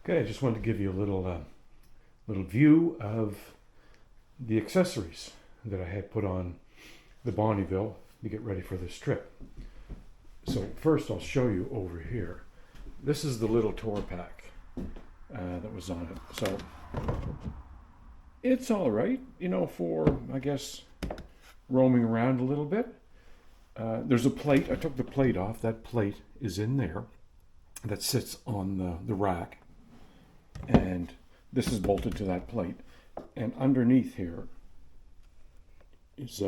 Okay, I just wanted to give you a little view of the accessories that I had put on the Bonneville to get ready for this trip. So first I'll show you over here. This is the little tour pack that was on it. So it's all right, for, I guess, roaming around a little bit. There's a plate. I took the plate off. That plate is in there that sits on the rack. And this is bolted to that plate. And underneath here is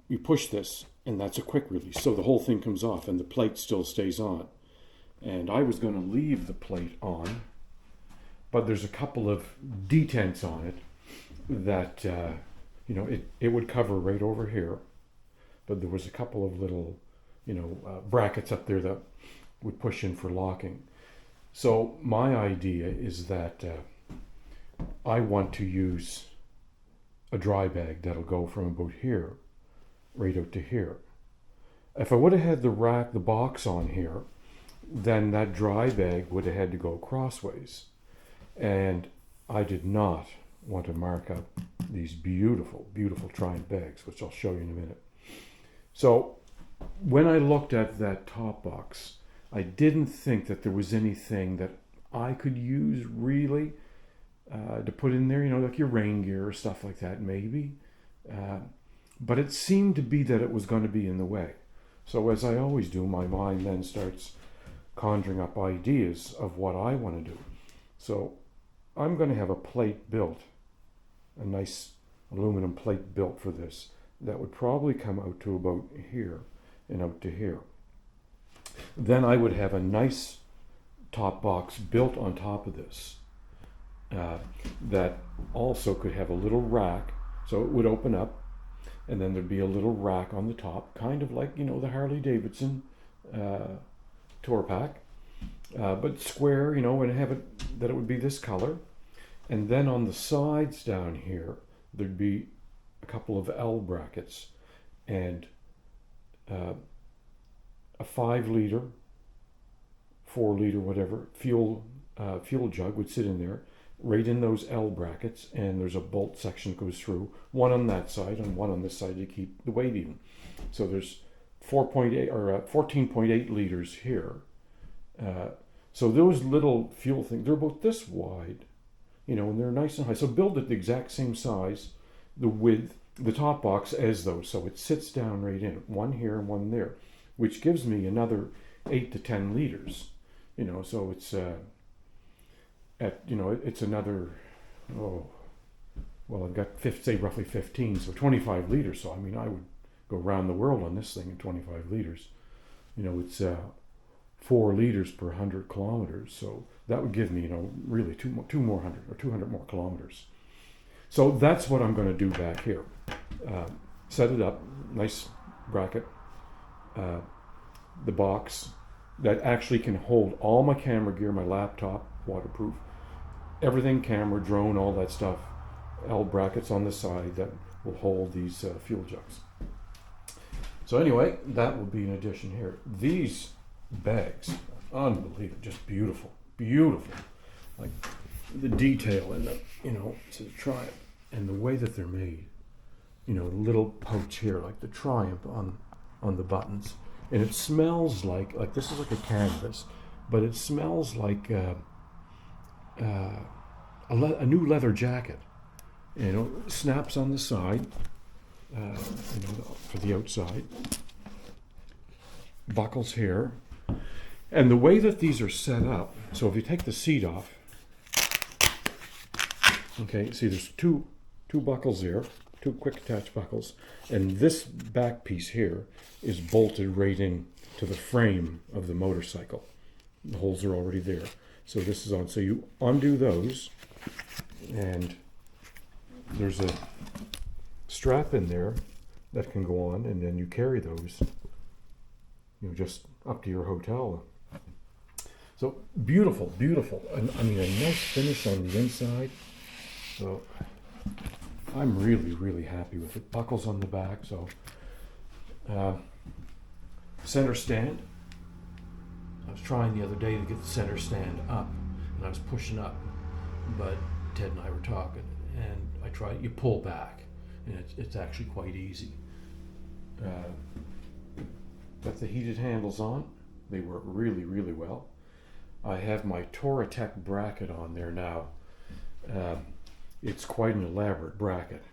you push this, and that's a quick release. So the whole thing comes off, and the plate still stays on. And I was going to leave the plate on, but there's a couple of detents on it that, it would cover right over here. But there was a couple of little, brackets up there that would push in for locking. So my idea is that I want to use a dry bag that'll go from about here right out to here. If I would have had the box on here, then that dry bag would have had to go crossways. And I did not want to mark up these beautiful, beautiful Triumph bags, which I'll show you in a minute. So when I looked at that top box, I didn't think that there was anything that I could use really to put in there, like your rain gear or stuff like that, maybe. But it seemed to be that it was going to be in the way. So as I always do, my mind then starts conjuring up ideas of what I want to do. So I'm going to have a plate built, a nice aluminum plate built for this, that would probably come out to about here and out to here. Then I would have a nice top box built on top of this that also could have a little rack, so it would open up, and then there'd be a little rack on the top, kind of like the Harley Davidson tour pack, but square, and have it that it would be this color. And then on the sides down here there'd be a couple of L brackets and a 5 liter, 4 liter, whatever, fuel jug would sit in there, right in those L brackets, and there's a bolt section that goes through, one on that side and one on this side to keep the weight even. So there's 4.8 or 14.8 liters here. So those little fuel things, they're about this wide, and they're nice and high. So build it the exact same size, the width, the top box as those, so it sits down right in, one here and one there, which gives me another 8 to 10 liters, so it's it's another, I've got say roughly 15, so 25 liters. So I would go around the world on this thing in 25 liters. It's 4 liters per 100 kilometers, so that would give me, really 200 more kilometers. So that's what I'm going to do back here. Set it up, nice bracket. The box that actually can hold all my camera gear, my laptop, waterproof, everything, camera, drone, all that stuff. L brackets on the side that will hold these fuel jugs. So anyway, that will be an addition here. These bags, unbelievable, just beautiful, beautiful. Like the detail in the, to the Triumph, and the way that they're made. Little pouch here, like the Triumph on the buttons. And it smells like this is like a canvas, but it smells like a new leather jacket. Snaps on the side, for the outside. Buckles here. And the way that these are set up, so if you take the seat off, okay, see there's two buckles there, 2 quick attach buckles, and this back piece here is bolted right in to the frame of the motorcycle. The holes are already there. So this is on. So you undo those, and there's a strap in there that can go on, and then you carry those, just up to your hotel. So beautiful, beautiful. And a nice finish on the inside. So I'm really, really happy with it. Buckles on the back, so center stand. I was trying the other day to get the center stand up, and I was pushing up, but Ted and I were talking, and I tried, you pull back, and it's actually quite easy. Got the heated handles on. They work really, really well. I have my Touratech bracket on there now. It's quite an elaborate bracket,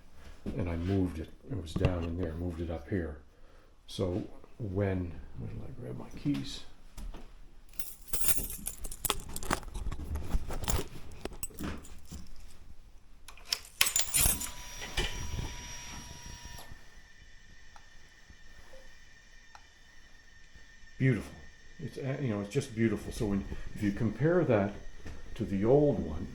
and I moved it. It was down in there, moved it up here. So when I grab my keys? Beautiful. It's, it's just beautiful. So if you compare that to the old one,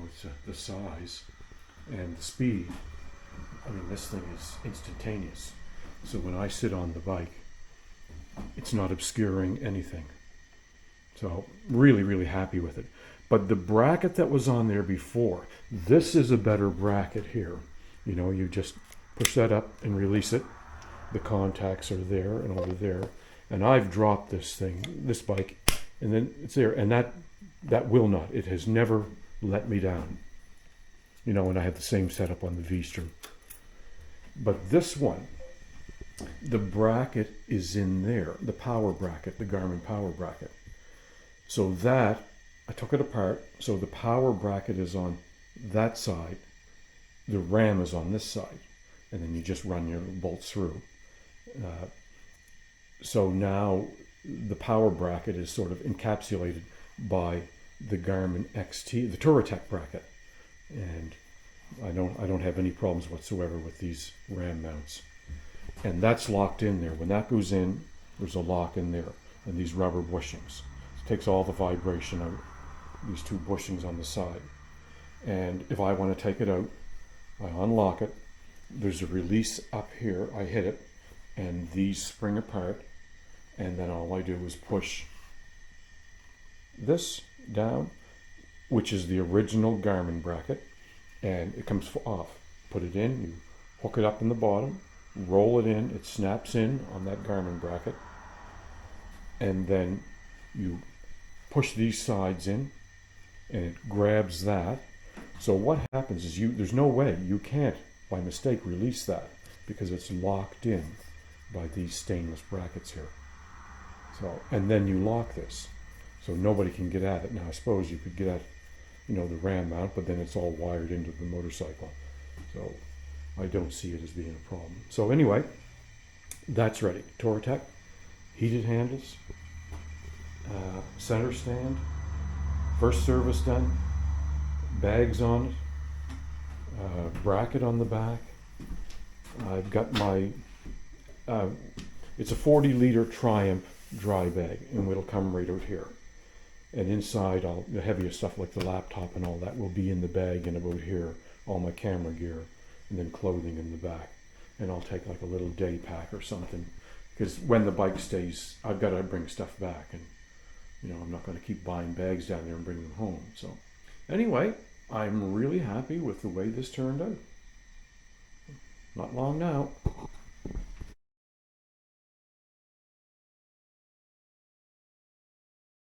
it's the size and the speed. I mean, this thing is instantaneous. So when I sit on the bike, it's not obscuring anything. So really, really happy with it. But the bracket that was on there before, this is a better bracket here. You just push that up and release it. The contacts are there and over there. And I've dropped this bike, and then it's there. And that will not. It has never let me down. And I have the same setup on the V-Strom. But this one, the bracket is in there, the power bracket, the Garmin power bracket. So that, I took it apart, so the power bracket is on that side, the RAM is on this side, and then you just run your bolts through. So now the power bracket is sort of encapsulated by the Garmin XT, the Touratech bracket, and I don't have any problems whatsoever with these RAM mounts. And that's locked in there. When that goes in, there's a lock in there, and these rubber bushings. It takes all the vibration out, these two bushings on the side. And if I want to take it out, I unlock it. There's a release up here. I hit it, and these spring apart. And then all I do is push this down, which is the original Garmin bracket, and it comes off. Put it in, you hook it up in the bottom, roll it in, it snaps in on that Garmin bracket, and then you push these sides in, and it grabs that. So what happens is there's no way, you can't by mistake release that, because it's locked in by these stainless brackets here. So, and then you lock this, so nobody can get at it. Now I suppose you could get at, the RAM mount, but then it's all wired into the motorcycle. So I don't see it as being a problem. So anyway, that's ready. Touratech, heated handles, center stand, first service done, bags on it, bracket on the back. I've got my, it's a 40-liter Triumph dry bag, and it'll come right out here. And inside, the heavier stuff like the laptop and all that will be in the bag and about here, all my camera gear, and then clothing in the back. And I'll take like a little day pack or something, because when the bike stays, I've got to bring stuff back, and I'm not going to keep buying bags down there and bring them home. So anyway, I'm really happy with the way this turned out. Not long now.